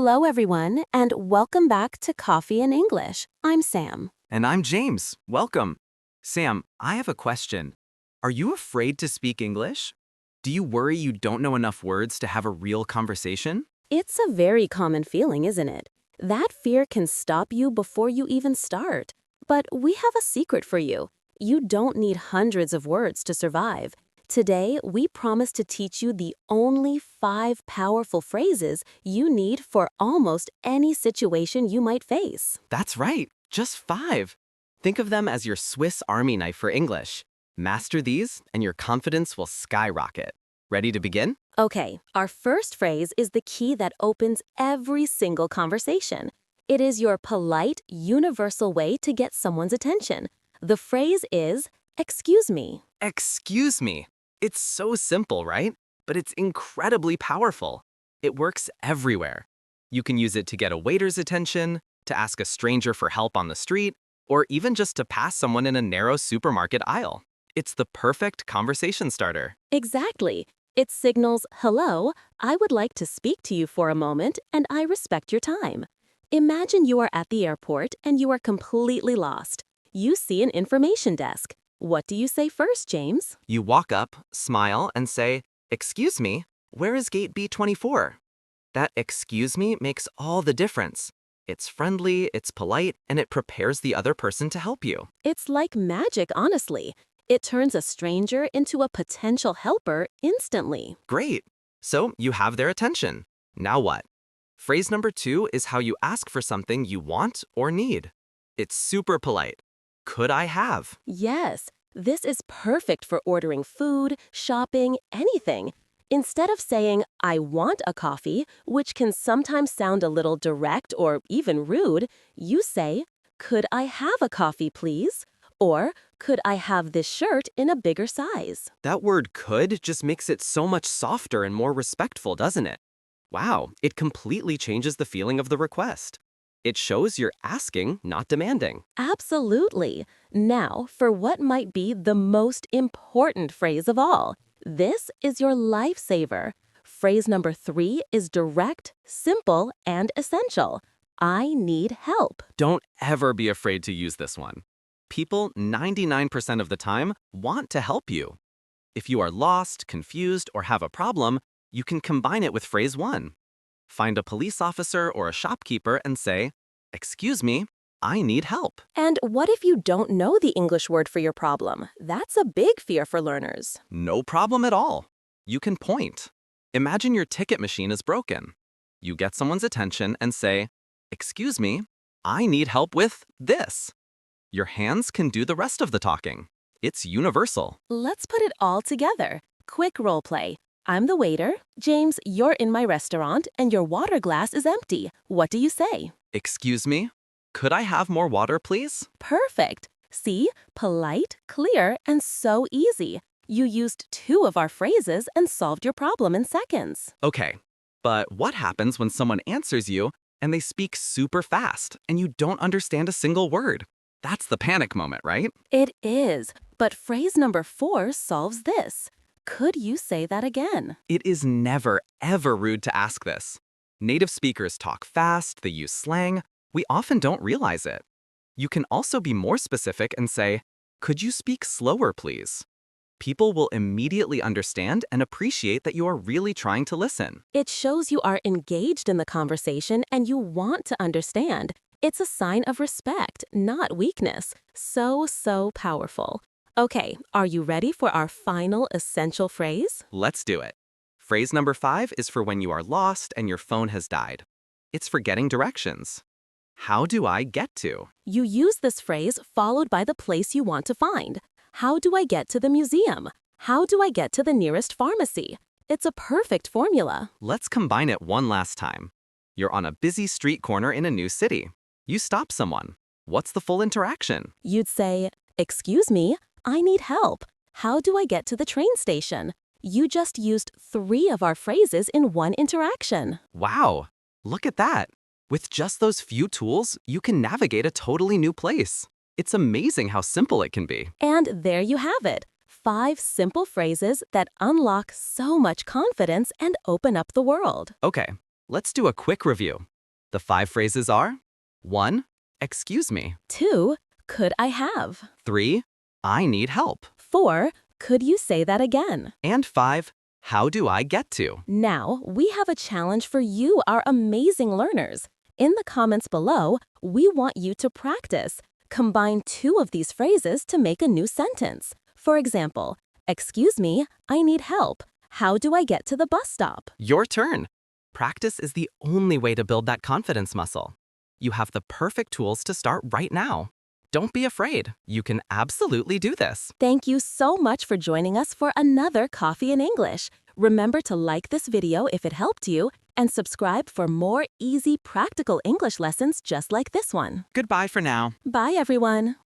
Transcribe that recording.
Hello, everyone, and welcome back to Coffee and English. I'm Sam. And I'm James. Welcome. Sam, I have a question. Are you afraid to speak English? Do you worry you don't know enough words to have a real conversation? It's a very common feeling, isn't it? That fear can stop you before you even start. But we have a secret for you. You don't need hundreds of words to survive. Today, we promise to teach you the only 5 powerful phrases you need for almost any situation you might face. That's right, just 5. Think of them as your Swiss Army knife for English. Master these, and your confidence will skyrocket. Ready to begin? Okay, our first phrase is the key that opens every single conversation. It is your polite, universal way to get someone's attention. The phrase is, "Excuse me." Excuse me. It's so simple, right? But it's incredibly powerful. It works everywhere. You can use it to get a waiter's attention, to ask a stranger for help on the street, or even just to pass someone in a narrow supermarket aisle. It's the perfect conversation starter. Exactly. It signals, "Hello, I would like to speak to you for a moment, and I respect your time." Imagine you are at the airport and you are completely lost. You see an information desk. What do you say first, James? You walk up, smile, and say, "Excuse me, where is gate B24?" That "excuse me" makes all the difference. It's friendly, it's polite, and it prepares the other person to help you. It's like magic, honestly. It turns a stranger into a potential helper instantly. Great. So you have their attention. Now what? Phrase number 2 is how you ask for something you want or need. It's super polite. Could I have? Yes, this is perfect for ordering food, shopping, anything. Instead of saying, "I want a coffee," which can sometimes sound a little direct or even rude, you say, "Could I have a coffee, please?" Or, "Could I have this shirt in a bigger size?" That word could just makes it so much softer and more respectful, doesn't it? Wow, it completely changes the feeling of the request. It shows you're asking, not demanding. Absolutely. Now, for what might be the most important phrase of all. This is your lifesaver. Phrase number 3 is direct, simple, and essential. I need help. Don't ever be afraid to use this one. People 99% of the time want to help you. If you are lost, confused, or have a problem, you can combine it with phrase 1. Find a police officer or a shopkeeper and say, "Excuse me, I need help." And what if you don't know the English word for your problem? That's a big fear for learners. No problem at all. You can point. Imagine your ticket machine is broken. You get someone's attention and say, "Excuse me, I need help with this." Your hands can do the rest of the talking. It's universal. Let's put it all together. Quick role play. I'm the waiter. James, you're in my restaurant and your water glass is empty. What do you say? "Excuse me, could I have more water, please?" Perfect. See? Polite, clear, and so easy. You used 2 of our phrases and solved your problem in seconds. Okay, but what happens when someone answers you and they speak super fast and you don't understand a single word? That's the panic moment, right? It is, but phrase number 4 solves this. Could you say that again? It is never, ever rude to ask this. Native speakers talk fast, they use slang. We often don't realize it. You can also be more specific and say, "Could you speak slower, please?" People will immediately understand and appreciate that you are really trying to listen. It shows you are engaged in the conversation and you want to understand. It's a sign of respect, not weakness. So powerful. Okay, are you ready for our final essential phrase? Let's do it. Phrase number 5 is for when you are lost and your phone has died. It's for getting directions. How do I get to? You use this phrase followed by the place you want to find. How do I get to the museum? How do I get to the nearest pharmacy? It's a perfect formula. Let's combine it one last time. You're on a busy street corner in a new city. You stop someone. What's the full interaction? You'd say, "Excuse me, I need help. How do I get to the train station?" You just used 3 of our phrases in one interaction. Wow, look at that. With just those few tools, you can navigate a totally new place. It's amazing how simple it can be. And there you have it. 5 simple phrases that unlock so much confidence and open up the world. Okay, let's do a quick review. The 5 phrases are 1. Excuse me. 2. Could I have? 3. I need help. 4. Could you say that again? And 5. How do I get to? Now, we have a challenge for you, our amazing learners. In the comments below, we want you to practice. Combine 2 of these phrases to make a new sentence. For example, excuse me, I need help. How do I get to the bus stop? Your turn. Practice is the only way to build that confidence muscle. You have the perfect tools to start right now. Don't be afraid. You can absolutely do this. Thank you so much for joining us for another Coffee in English. Remember to like this video if it helped you and subscribe for more easy, practical English lessons just like this one. Goodbye for now. Bye, everyone.